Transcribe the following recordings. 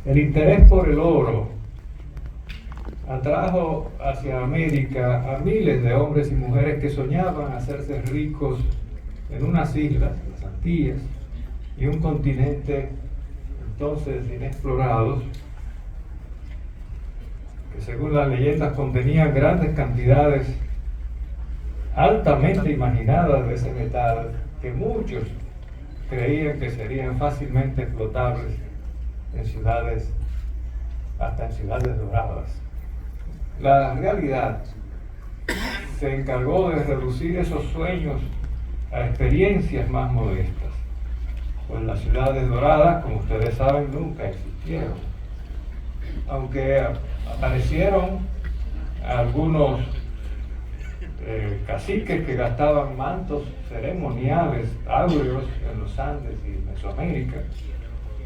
El interés por el oro atrajo hacia América a miles de hombres y mujeres que soñaban hacerse ricos en unas islas, las Antillas, y un continente entonces inexplorados, que según las leyendas contenían grandes cantidades altamente imaginadas de ese metal que muchos creían que serían fácilmente explotables en ciudades, hasta en ciudades doradas. La realidad se encargó de reducir esos sueños a experiencias más modestas, pues las ciudades doradas, como ustedes saben, nunca existieron, aunque aparecieron algunos caciques que gastaban mantos ceremoniales áureos en los Andes y Mesoamérica,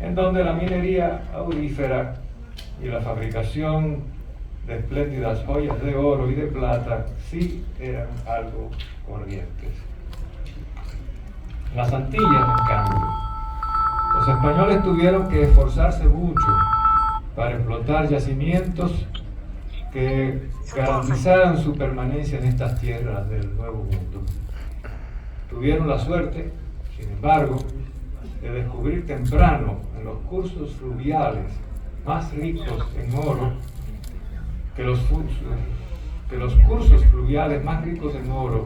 en donde la minería aurífera y la fabricación de espléndidas joyas de oro y de plata sí eran algo corrientes. En las Antillas, en cambio, los españoles tuvieron que esforzarse mucho para explotar yacimientos que garantizaran su permanencia en estas tierras del Nuevo Mundo. Tuvieron la suerte, sin embargo, de descubrir temprano en los cursos fluviales más ricos en oro, que los cursos fluviales más ricos en oro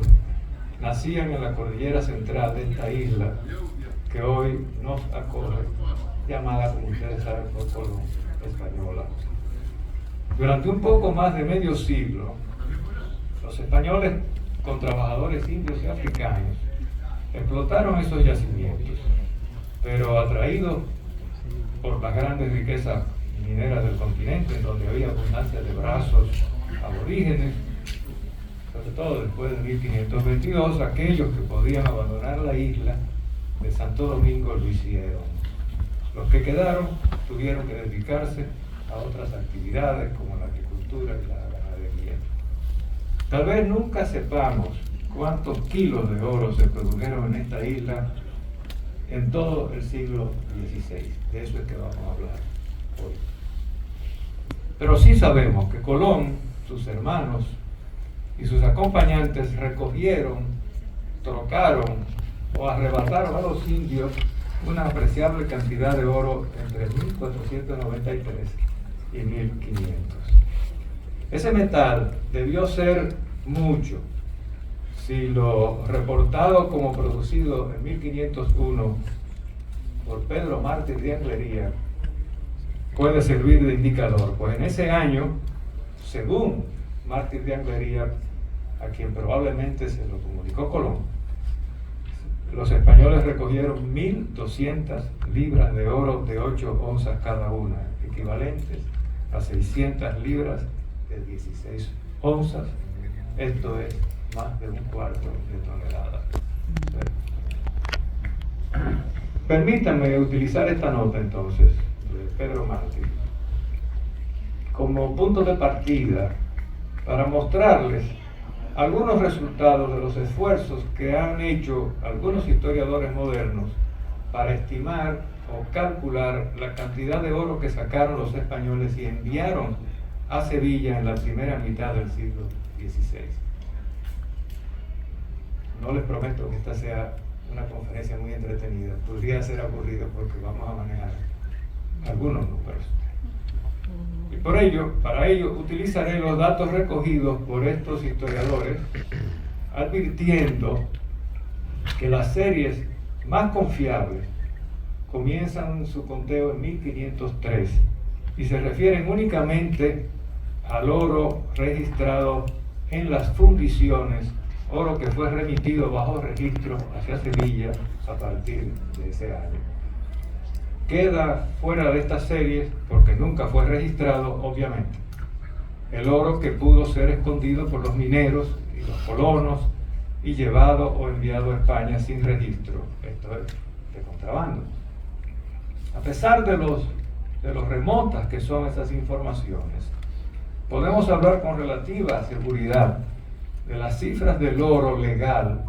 nacían en la cordillera central de esta isla que hoy nos acoge, llamada, como ustedes saben, por Colón, Española. Durante un poco más de medio siglo, los españoles, con trabajadores indios y africanos, explotaron esos yacimientos, pero atraídos por las grandes riquezas mineras del continente, en donde había abundancia de brazos aborígenes, sobre todo después de 1522, aquellos que podían abandonar la isla de Santo Domingo lo hicieron. Los que quedaron tuvieron que dedicarse a otras actividades como la agricultura y la ganadería. Tal vez nunca sepamos cuántos kilos de oro se produjeron en esta isla en todo el siglo XVI. De eso es que vamos a hablar hoy. Pero sí sabemos que Colón, sus hermanos y sus acompañantes recogieron, trocaron o arrebataron a los indios una apreciable cantidad de oro entre 1493 y 1500. Ese metal debió ser mucho si lo reportado como producido en 1501 por Pedro Mártir de Anglería puede servir de indicador, pues en ese año, según Mártir de Anglería, a quien probablemente se lo comunicó Colón, los españoles recogieron 1200 libras de oro de 8 onzas cada una, equivalentes a 600 libras de 16 onzas, esto es más de un cuarto de tonelada. Permítanme utilizar esta nota entonces de Pedro Mártir como punto de partida para mostrarles algunos resultados de los esfuerzos que han hecho algunos historiadores modernos para estimar o calcular la cantidad de oro que sacaron los españoles y enviaron a Sevilla en la primera mitad del siglo XVI. No les prometo que esta sea una conferencia muy entretenida, podría ser aburrido porque vamos a manejar algunos números. Y para ello, utilizaré los datos recogidos por estos historiadores, advirtiendo que las series más confiables comienzan su conteo en 1503 y se refieren únicamente al oro registrado en las fundiciones, oro que fue remitido bajo registro hacia Sevilla a partir de ese año. Queda fuera de estas series, porque nunca fue registrado, obviamente, el oro que pudo ser escondido por los mineros y los colonos y llevado o enviado a España sin registro, esto es, de contrabando. A pesar de los remotas que son esas informaciones, podemos hablar con relativa seguridad de las cifras del oro legal,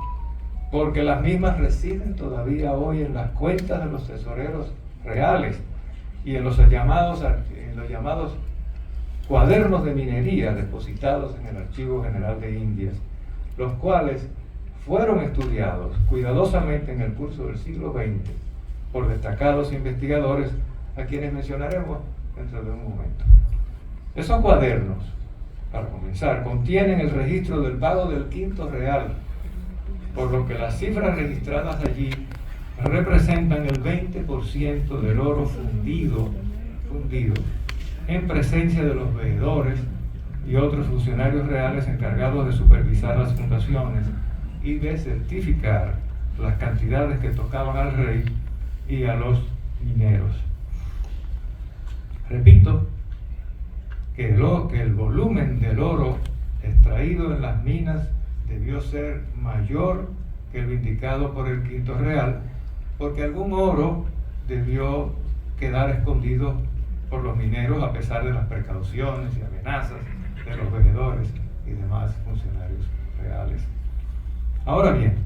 porque las mismas residen todavía hoy en las cuentas de los tesoreros reales y en los llamados cuadernos de minería depositados en el Archivo General de Indias, los cuales fueron estudiados cuidadosamente en el curso del siglo XX por destacados investigadores a quienes mencionaremos dentro de un momento. Esos cuadernos, para comenzar, contienen el registro del pago del quinto real, por lo que las cifras registradas allí representan el 20% del oro fundido en presencia de los veedores y otros funcionarios reales encargados de supervisar las fundaciones y de certificar las cantidades que tocaban al rey y a los mineros. Repito que el volumen del oro extraído en las minas debió ser mayor que el indicado por el quinto real, porque algún oro debió quedar escondido por los mineros a pesar de las precauciones y amenazas de los veedores y demás funcionarios reales. Ahora bien,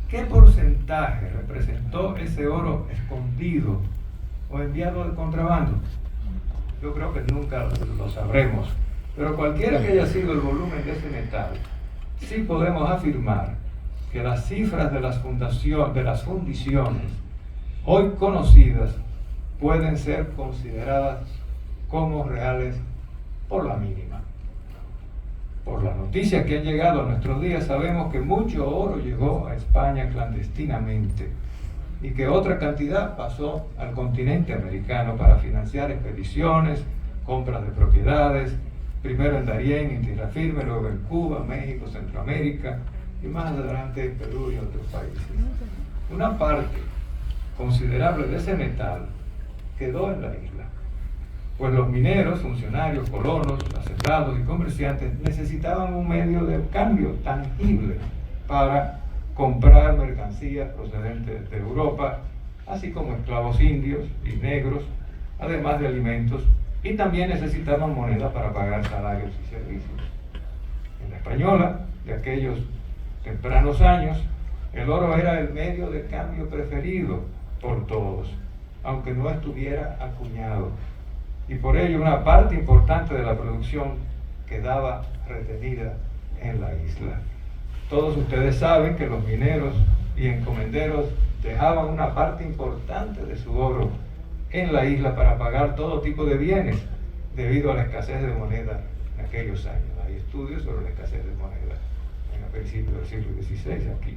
¿qué porcentaje representó ese oro escondido o enviado de contrabando? Yo creo que nunca lo sabremos, pero cualquiera que haya sido el volumen de ese metal, sí podemos afirmar que las cifras de las fundiciones hoy conocidas pueden ser consideradas como reales por la mínima. Por las noticias que han llegado a nuestros días sabemos que mucho oro llegó a España clandestinamente y que otra cantidad pasó al continente americano para financiar expediciones, compras de propiedades, primero en Darién, en Tierra Firme, luego en Cuba, México, Centroamérica y más adelante en Perú y otros países. Una parte considerable de ese metal quedó en la isla, pues los mineros, funcionarios, colonos, hacendados y comerciantes necesitaban un medio de cambio tangible para comprar mercancías procedentes de Europa, así como esclavos indios y negros, además de alimentos, y también necesitaban moneda para pagar salarios y servicios. En la española de aquellos tempranos años, el oro era el medio de cambio preferido por todos, aunque no estuviera acuñado, y por ello una parte importante de la producción quedaba retenida en la isla. Todos ustedes saben que los mineros y encomenderos dejaban una parte importante de su oro en la isla para pagar todo tipo de bienes debido a la escasez de moneda en aquellos años. Hay estudios sobre la escasez de moneda a principios del siglo XVI aquí.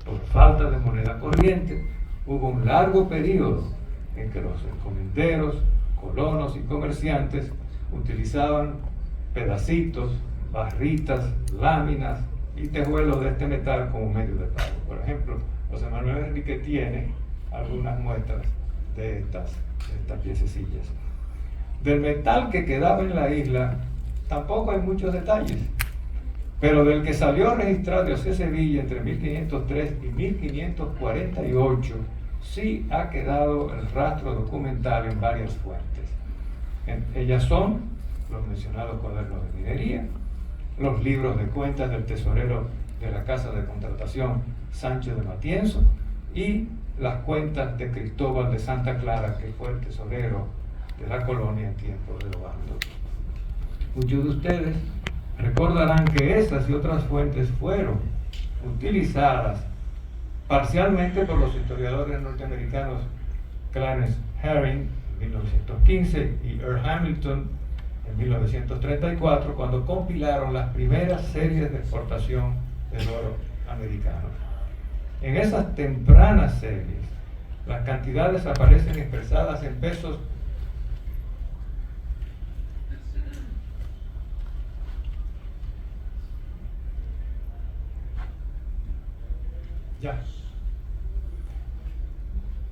Por falta de moneda corriente, hubo un largo periodo en que los encomenderos, colonos y comerciantes utilizaban pedacitos, barritas, láminas y tejuelos de este metal como medio de pago. Por ejemplo, José Manuel Enrique tiene algunas muestras de estas piececillas. Del metal que quedaba en la isla tampoco hay muchos detalles, pero del que salió registrado hacia Sevilla entre 1503 y 1548 sí ha quedado el rastro documental en varias fuentes. Ellas son los mencionados cuadernos de minería, los libros de cuentas del tesorero de la Casa de Contratación Sancho de Matienzo y las cuentas de Cristóbal de Santa Clara, que fue el tesorero de la colonia en tiempos de Obando. Muchos de ustedes recordarán que estas y otras fuentes fueron utilizadas parcialmente por los historiadores norteamericanos Clarence Herring en 1915 y Earl Hamilton en 1934, cuando compilaron las primeras series de exportación del oro americano. En esas tempranas series, las cantidades aparecen expresadas en pesos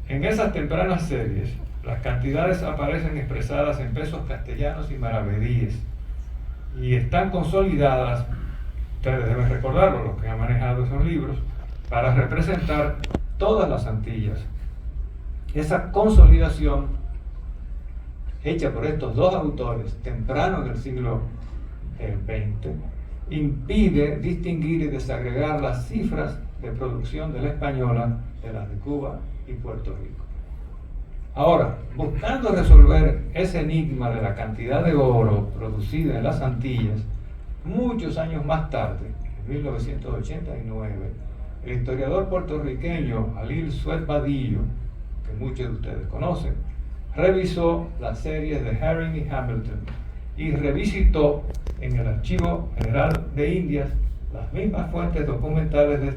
En esas tempranas series, las cantidades aparecen expresadas en pesos castellanos y maravedíes y están consolidadas, ustedes deben recordarlo, los que han manejado esos libros, para representar todas las Antillas. Esa consolidación hecha por estos dos autores temprano en el siglo XX impide distinguir y desagregar las cifras de producción de la española de las de Cuba y Puerto Rico. Ahora, buscando resolver ese enigma de la cantidad de oro producida en las Antillas, muchos años más tarde, en 1989, el historiador puertorriqueño Jalil Sued Vadillo, que muchos de ustedes conocen, revisó las series de Herring y Hamilton y revisitó en el Archivo General de Indias las mismas fuentes documentales de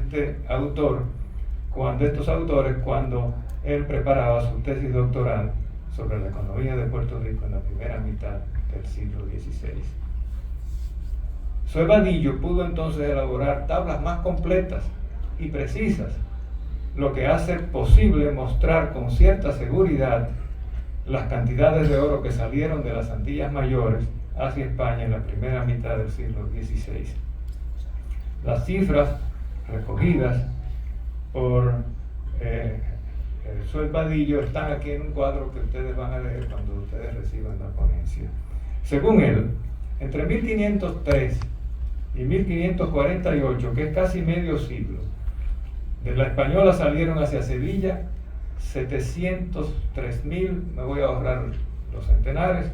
estos autores cuando él preparaba su tesis doctoral sobre la economía de Puerto Rico en la primera mitad del siglo XVI. Sued Vadillo pudo entonces elaborar tablas más completas y precisas, lo que hace posible mostrar con cierta seguridad las cantidades de oro que salieron de las Antillas Mayores hacia España en la primera mitad del siglo XVI. Las cifras recogidas por Sued Vadillo están aquí en un cuadro que ustedes van a leer cuando ustedes reciban la ponencia. Según él, entre 1503 y 1548, que es casi medio siglo, de la Española salieron hacia Sevilla 703.000, me voy a ahorrar los centenares,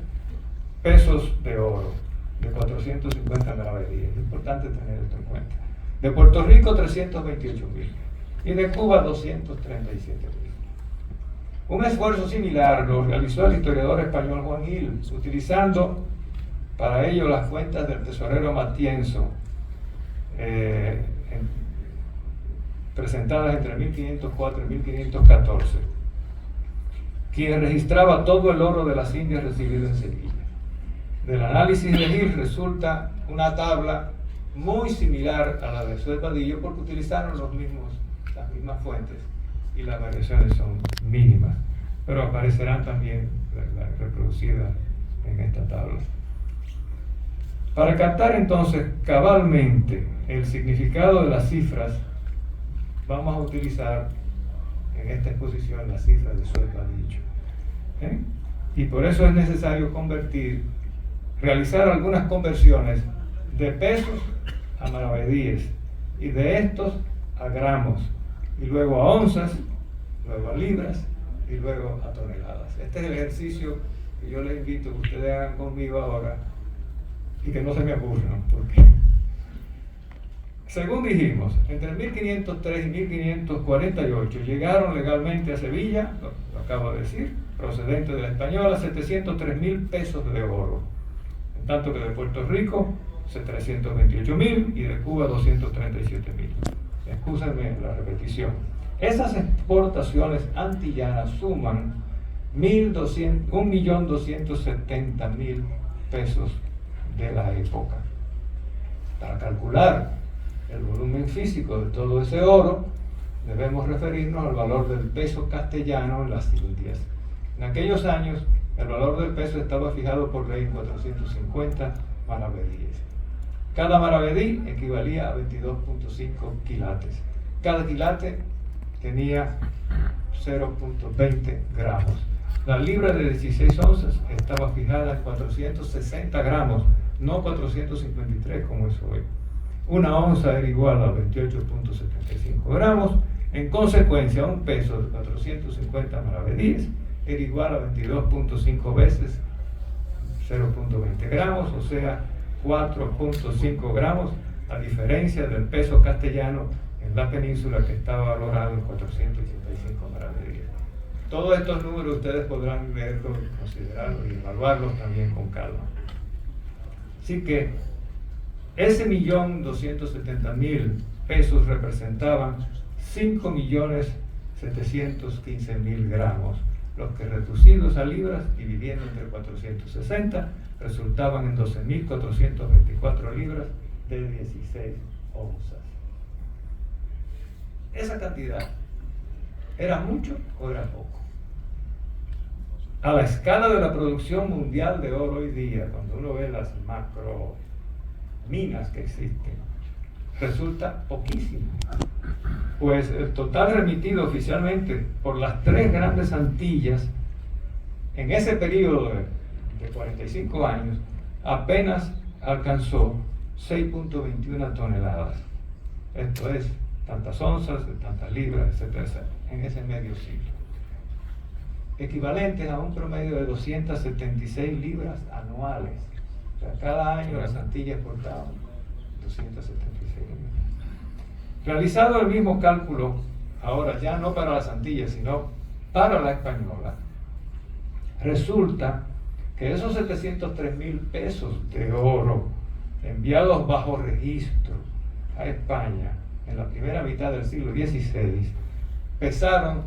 pesos de oro, de 450 maravedíes. Es importante tener esto en cuenta. De Puerto Rico 328.000 y de Cuba 237.000. Un esfuerzo similar lo realizó el historiador español Juan Gil, utilizando para ello las cuentas del tesorero Matienzo, presentadas entre 1504 y 1514, quien registraba todo el oro de las Indias recibido en Sevilla. Del análisis de Gil resulta una tabla muy similar a la de Sued Vadillo porque utilizaron las mismas fuentes y las variaciones son mínimas, pero aparecerán también reproducidas en esta tabla. Para captar entonces cabalmente el significado de las cifras, vamos a utilizar en esta exposición las cifras de Sued Vadillo. Y por eso es necesario realizar algunas conversiones de pesos a maravedíes y de estos a gramos, y luego a onzas, luego a libras y luego a toneladas. Este es el ejercicio que yo les invito a que ustedes hagan conmigo ahora y que no se me aburran, porque según dijimos, entre 1503 y 1548 llegaron legalmente a Sevilla, lo acabo de decir, procedente de la Española, 703.000 pesos de oro, en tanto que de Puerto Rico 328.000 y de Cuba 237.000. Excúsenme la repetición. Esas exportaciones antillanas suman 1.270.000 pesos de la época. Para calcular el volumen físico de todo ese oro, debemos referirnos al valor del peso castellano en las Indias. En aquellos años, el valor del peso estaba fijado por ley en 450 maravedíes. Cada maravedí equivalía a 22.5 quilates. Cada quilate tenía 0.20 gramos. La libra de 16 onzas estaba fijada en 460 gramos, no 453 como es hoy. Una onza era igual a 28.75 gramos. En consecuencia, un peso de 450 maravedíes era igual a 22.5 veces 0.20 gramos, o sea, 4.5 gramos, a diferencia del peso castellano en la península que estaba valorado en 485 maravedíes. Todos estos números ustedes podrán leerlos, considerarlos y evaluarlos también con calma. Así que ese 1.270.000 pesos representaban 5.715.000 gramos, los que reducidos a libras, dividiendo entre 460, resultaban en 12.424 libras de 16 onzas. Esa cantidad, ¿era mucho o era poco? A la escala de la producción mundial de oro hoy día, cuando uno ve las macro minas que existen, resulta poquísimo. Pues el total remitido oficialmente por las tres grandes Antillas en ese periodo de 45 años apenas alcanzó 6.21 toneladas. Esto es, tantas onzas, tantas libras, etcétera, en ese medio siglo. equivalentes a un promedio de 276 libras anuales. O sea, cada año las Antillas exportaban 276 libras. Realizado el mismo cálculo, ahora ya no para las Antillas, sino para la Española, resulta que esos 703.000 pesos de oro enviados bajo registro a España en la primera mitad del siglo XVI pesaron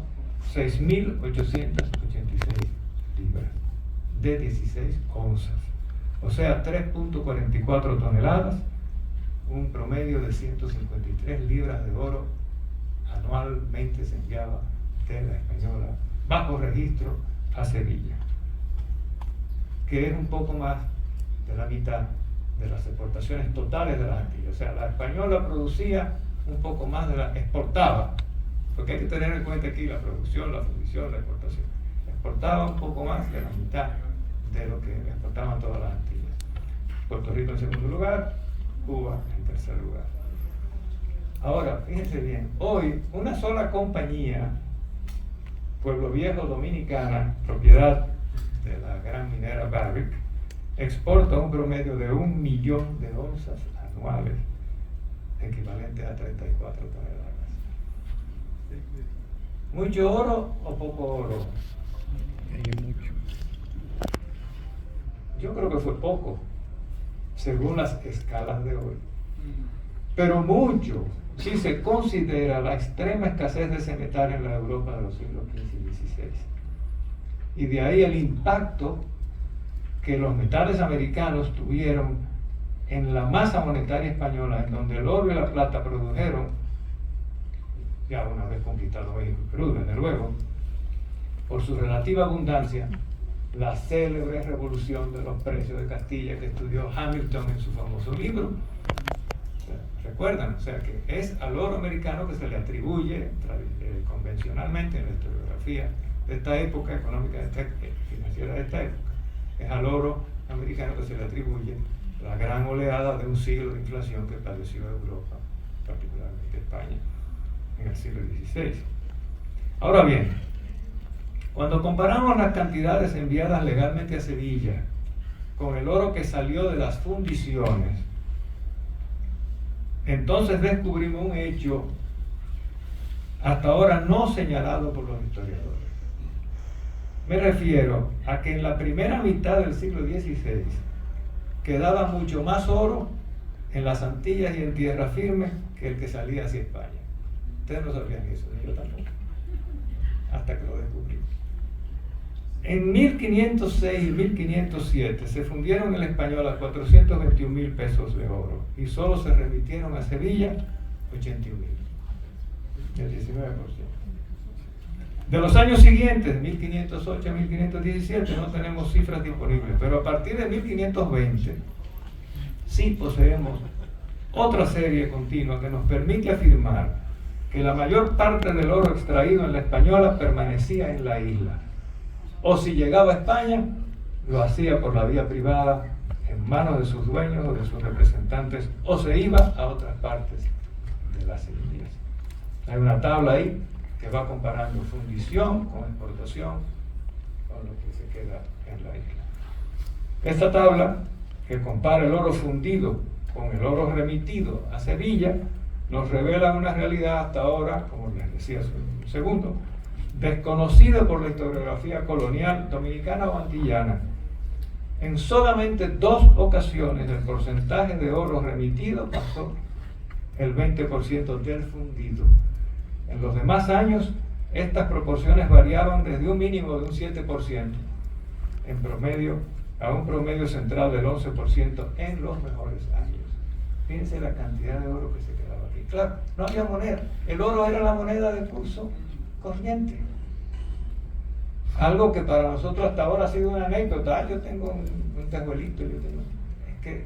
6.886 libras de 16 onzas, o sea 3.44 toneladas, un promedio de 153 libras de oro anualmente se enviaba de la Española bajo registro a Sevilla, que es un poco más de la mitad de las exportaciones totales de las Antillas. O sea, la Española producía un poco más de la exportaba, porque hay que tener en cuenta aquí la producción, la fundición, la exportación. Exportaba un poco más de la mitad de lo que exportaban todas las Antillas. Puerto Rico en segundo lugar, Cuba en tercer lugar. Ahora, fíjense bien, hoy una sola compañía, Pueblo Viejo Dominicana, propiedad de la gran minera Barrick, exporta un promedio de 1 millón de onzas anuales, equivalente a 34 toneladas. ¿Mucho oro o poco oro? Mucho. Yo creo que fue poco, según las escalas de hoy. Pero mucho, si se considera la extrema escasez de ese metal en la Europa de los siglos XV y XVI. Y de ahí el impacto que los metales americanos tuvieron en la masa monetaria española, en donde el oro y la plata produjeron, ya una vez conquistado México y Perú, desde luego, por su relativa abundancia, la célebre revolución de los precios de Castilla que estudió Hamilton en su famoso libro. O sea, recuerdan, o sea que es al oro americano que se le atribuye convencionalmente en la historiografía de esta época económica, financiera de esta época, es al oro americano que se le atribuye la gran oleada de un siglo de inflación que padeció Europa, particularmente España, en el siglo XVI. Ahora bien, cuando comparamos las cantidades enviadas legalmente a Sevilla con el oro que salió de las fundiciones, entonces descubrimos un hecho hasta ahora no señalado por los historiadores. Me refiero a que en la primera mitad del siglo XVI quedaba mucho más oro en las Antillas y en tierra firme que el que salía hacia España. Ustedes no sabían eso, ni yo tampoco, hasta que lo descubrí. En 1506 y 1507 se fundieron en el Español a 421.000 pesos de oro y solo se remitieron a Sevilla 81.000, el 19%. De los años siguientes, 1508 a 1517, no tenemos cifras disponibles, pero a partir de 1520 sí poseemos otra serie continua que nos permite afirmar que la mayor parte del oro extraído en la Española permanecía en la isla, o si llegaba a España, lo hacía por la vía privada, en manos de sus dueños o de sus representantes, o se iba a otras partes de las Indias. Hay una tabla ahí que va comparando fundición con exportación, con lo que se queda en la isla. Esta tabla, que compara el oro fundido con el oro remitido a Sevilla, nos revela una realidad hasta ahora, como les decía hace un segundo, desconocida por la historiografía colonial dominicana o antillana. En solamente 2 ocasiones el porcentaje de oro remitido pasó el 20% del fundido. En los demás años, estas proporciones variaban desde un mínimo de un 7% en promedio a un promedio central del 11% en los mejores años. Fíjense la cantidad de oro que se quedaba aquí. Claro, no había moneda. El oro era la moneda de curso corriente. Algo que para nosotros hasta ahora ha sido una anécdota. Yo tengo un tejuelito. Es que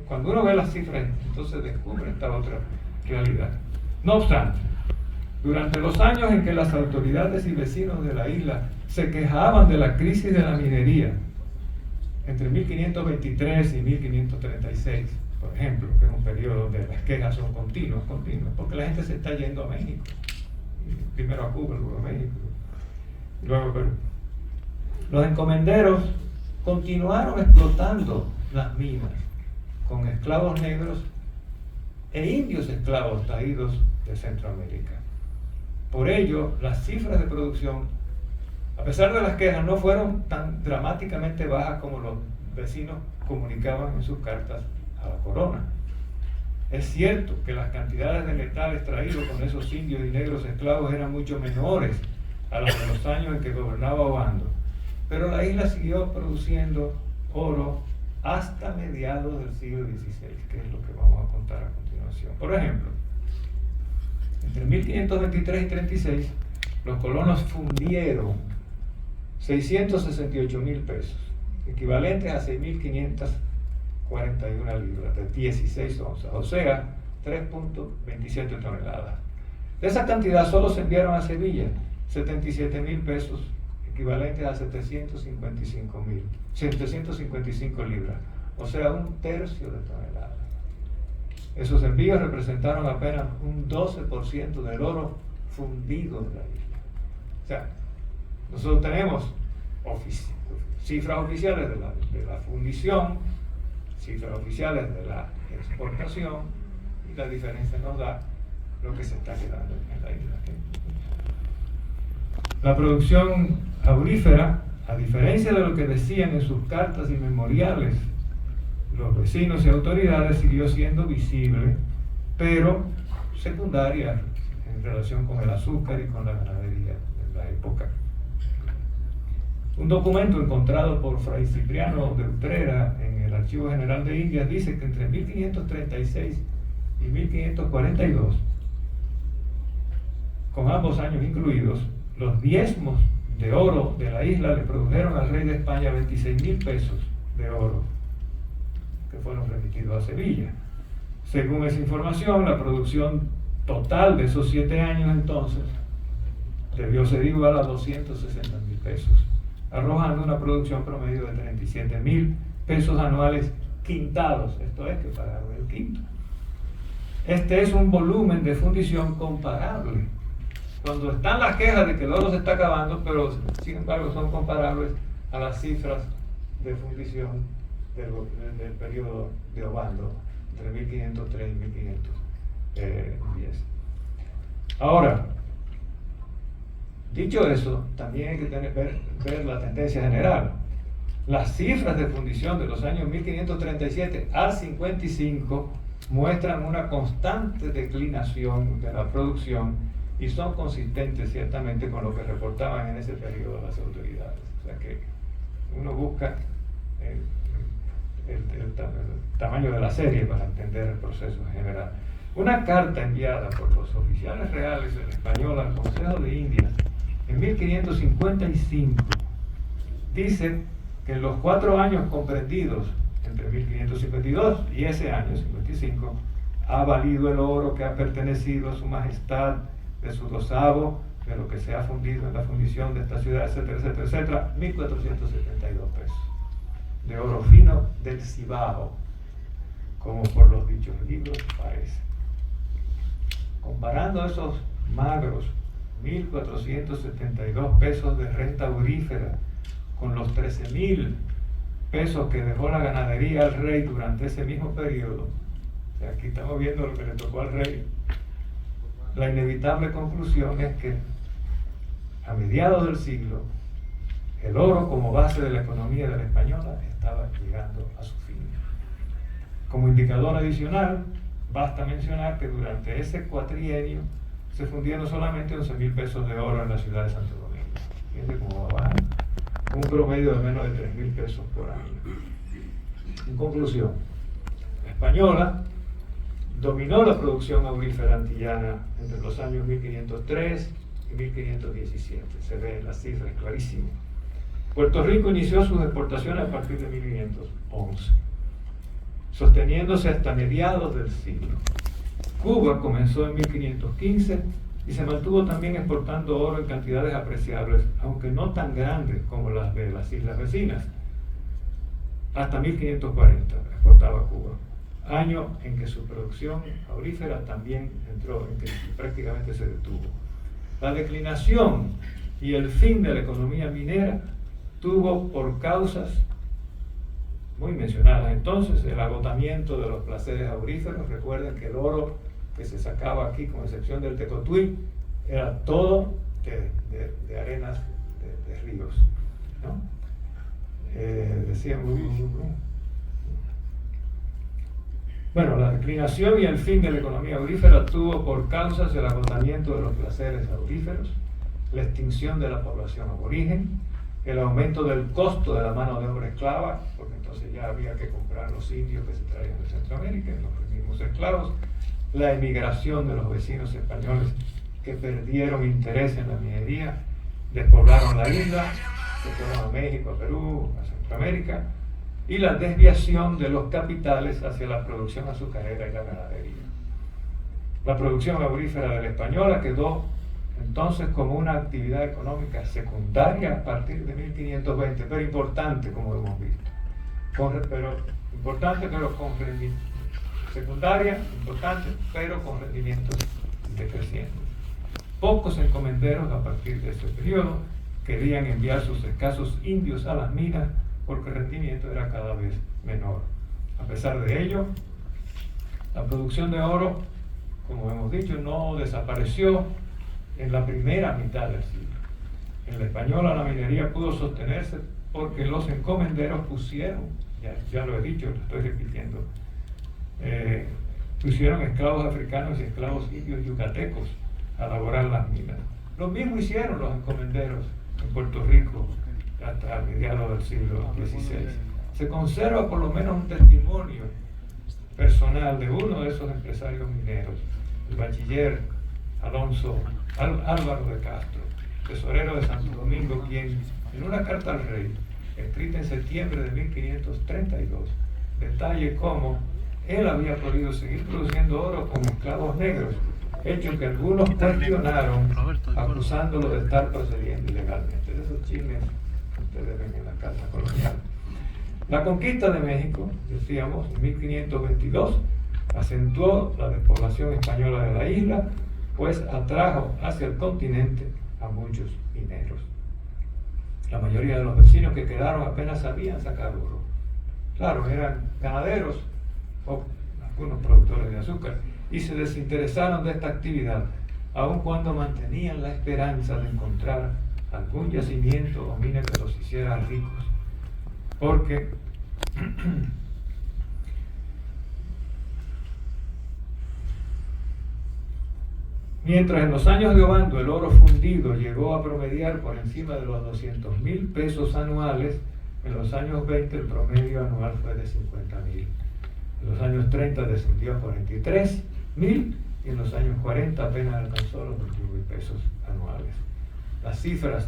cuando uno ve las cifras, entonces descubre esta otra realidad. No obstante, durante los años en que las autoridades y vecinos de la isla se quejaban de la crisis de la minería, entre 1523 y 1536, por ejemplo, que es un periodo donde las quejas son continuas, porque la gente se está yendo a México, primero a Cuba, luego a México, luego a Perú. Los encomenderos continuaron explotando las minas con esclavos negros e indios esclavos traídos de Centroamérica. Por ello, las cifras de producción, a pesar de las quejas, no fueron tan dramáticamente bajas como los vecinos comunicaban en sus cartas a la corona. Es cierto que las cantidades de metales traídos con esos indios y negros esclavos eran mucho menores a las de los años en que gobernaba Obando, pero la isla siguió produciendo oro hasta mediados del siglo XVI, que es lo que vamos a contar a continuación. Por ejemplo, entre 1523 y 36, los colonos fundieron 668.000 pesos, equivalentes a 6.541 libras, de 16 onzas, o sea, 3.27 toneladas. De esa cantidad solo se enviaron a Sevilla 77.000 pesos, equivalentes a 755 libras, o sea, un tercio de tonelada. Esos envíos representaron apenas un 12% del oro fundido de la isla. O sea, nosotros tenemos cifras oficiales de la fundición, cifras oficiales de la exportación, y la diferencia nos da lo que se está quedando en la isla. La producción aurífera, a diferencia de lo que decían en sus cartas y memoriales los vecinos y autoridades, siguió siendo visible, pero secundaria en relación con el azúcar y con la ganadería de la época. Un documento encontrado por Fray Cipriano de Utrera en el Archivo General de Indias dice que entre 1536 y 1542, con ambos años incluidos, los diezmos de oro de la isla le produjeron al rey de España 26.000 pesos de oro, que fueron remitidos a Sevilla. Según esa información, la producción total de esos 7 años entonces debió ser igual a 260.000 pesos, arrojando una producción promedio de 37.000 pesos anuales quintados, esto es, que pagaron el quinto. Este es un volumen de fundición comparable. Cuando están las quejas de que el oro se está acabando, pero sin embargo son comparables a las cifras de fundición del periodo de Obando, entre 1503 y 1510. Ahora, dicho eso, también hay que ver la tendencia general. Las cifras de fundición de los años 1537 al 55 muestran una constante declinación de la producción y son consistentes ciertamente con lo que reportaban en ese periodo las autoridades. O sea que uno busca el tamaño de la serie para entender el proceso en general. Una carta enviada por los oficiales reales en español al Consejo de Indias en 1555 dice que en los 4 años comprendidos entre 1552 y ese año 55 ha valido el oro que ha pertenecido a su majestad de su dosavo, de lo que se ha fundido en la fundición de esta ciudad, etcétera, etcétera, etcétera, 1.472 pesos de oro fino del Cibao, como por los dichos libros parece. Comparando esos magros 1.472 pesos de renta aurífera con los 13.000 pesos que dejó la ganadería al rey durante ese mismo periodo, o sea, aquí estamos viendo lo que le tocó al rey, la inevitable conclusión es que a mediados del siglo el oro como base de la economía de la española estaba llegando a su fin. Como indicador adicional, basta mencionar que durante ese cuatrienio se fundieron solamente 11.000 pesos de oro en la ciudad de Santo Domingo. Fíjense cómo va bajando, con un promedio de menos de 3.000 pesos por año. En conclusión, la española dominó la producción aurífera antillana entre los años 1503 y 1517. Se ve en las cifras clarísimo. Puerto Rico inició sus exportaciones a partir de 1511, sosteniéndose hasta mediados del siglo. Cuba comenzó en 1515 y se mantuvo también exportando oro en cantidades apreciables, aunque no tan grandes como las de las islas vecinas. Hasta 1540 exportaba Cuba, año en que su producción aurífera también entró, en que prácticamente se detuvo. La declinación y el fin de la economía minera tuvo por causas muy mencionadas entonces el agotamiento de los placeres auríferos. Recuerden que el oro que se sacaba aquí, con excepción del Tecotuí, era todo de arenas de ríos, ¿no? Bueno, la declinación y el fin de la economía aurífera tuvo por causas el agotamiento de los placeres auríferos, la extinción de la población aborigen, el aumento del costo de la mano de obra esclava, porque entonces ya había que comprar los indios que se traían de Centroamérica, los mismos esclavos, la emigración de los vecinos españoles que perdieron interés en la minería, despoblaron la isla, se fueron a México, a Perú, a Centroamérica, y la desviación de los capitales hacia la producción azucarera y la ganadería. La producción aurífera de la Española quedó entonces como una actividad económica secundaria a partir de 1520, pero importante, como hemos visto. Secundaria, importante, pero con rendimientos decrecientes. Pocos encomenderos a partir de ese periodo querían enviar sus escasos indios a las minas porque el rendimiento era cada vez menor. A pesar de ello, la producción de oro, como hemos dicho, no desapareció en la primera mitad del siglo. En la Española la minería pudo sostenerse porque los encomenderos pusieron, ya lo he dicho, lo estoy repitiendo, pusieron esclavos africanos y esclavos indios yucatecos a laborar las minas. Lo mismo hicieron los encomenderos en Puerto Rico hasta mediados del siglo XVI. Se conserva por lo menos un testimonio personal de uno de esos empresarios mineros, el bachiller Álvaro de Castro, tesorero de Santo Domingo, quien en una carta al rey, escrita en septiembre de 1532, detalle cómo él había podido seguir produciendo oro con esclavos negros, hecho que algunos cuestionaron acusándolo de estar procediendo ilegalmente. De esos chismes que ustedes ven en la Carta Colonial. La conquista de México, decíamos, en 1522, acentuó la despoblación española de la isla, pues atrajo hacia el continente a muchos mineros. La mayoría de los vecinos que quedaron apenas sabían sacar oro. Claro, eran ganaderos o algunos productores de azúcar, y se desinteresaron de esta actividad, aun cuando mantenían la esperanza de encontrar algún yacimiento o mina que los hiciera ricos, porque mientras en los años de Obando el oro fundido llegó a promediar por encima de los 200,000 pesos anuales, en los años 20 el promedio anual fue de 50,000. En los años 30 descendió a 43,000 y en los años 40 apenas alcanzó los 21,000 pesos anuales. Las cifras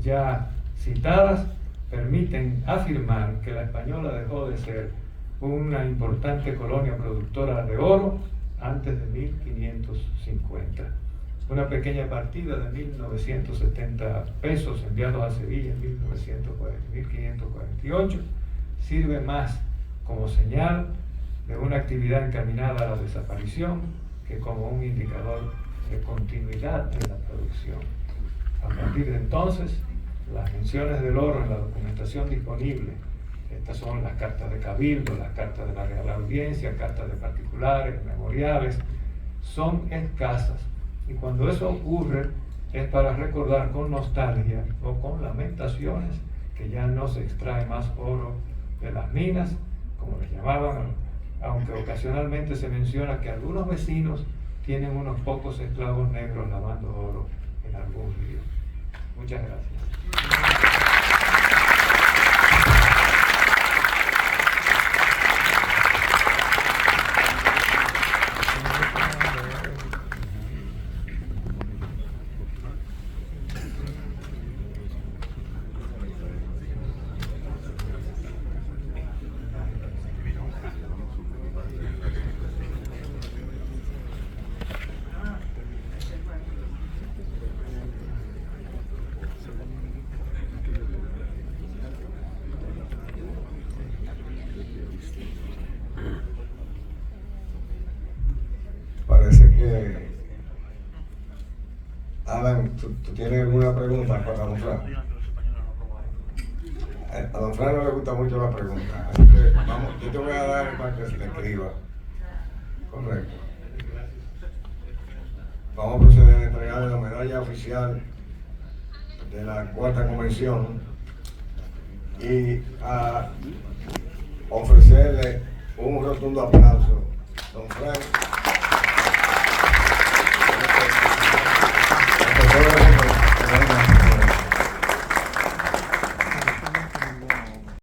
ya citadas permiten afirmar que la Española dejó de ser una importante colonia productora de oro antes de 1550. Una pequeña partida de 1.970 pesos enviados a Sevilla en 1548 sirve más como señal de una actividad encaminada a la desaparición que como un indicador de continuidad en la producción. A partir de entonces, las menciones del oro en la documentación disponible, estas son las cartas de cabildo, las cartas de la Real Audiencia, cartas de particulares, memoriales, son escasas. Y cuando eso ocurre es para recordar con nostalgia o con lamentaciones que ya no se extrae más oro de las minas, como les llamaban, aunque ocasionalmente se menciona que algunos vecinos tienen unos pocos esclavos negros lavando oro en algún río. Muchas gracias. Parece que Alan, ¿tú tienes alguna pregunta para mostrar? A don Fran no le gusta mucho la pregunta, así que vamos, yo te voy a dar para que se le escriba. Correcto. Vamos a proceder a entregarle la medalla oficial de la cuarta convención y a ofrecerle un rotundo aplauso. Don Fran.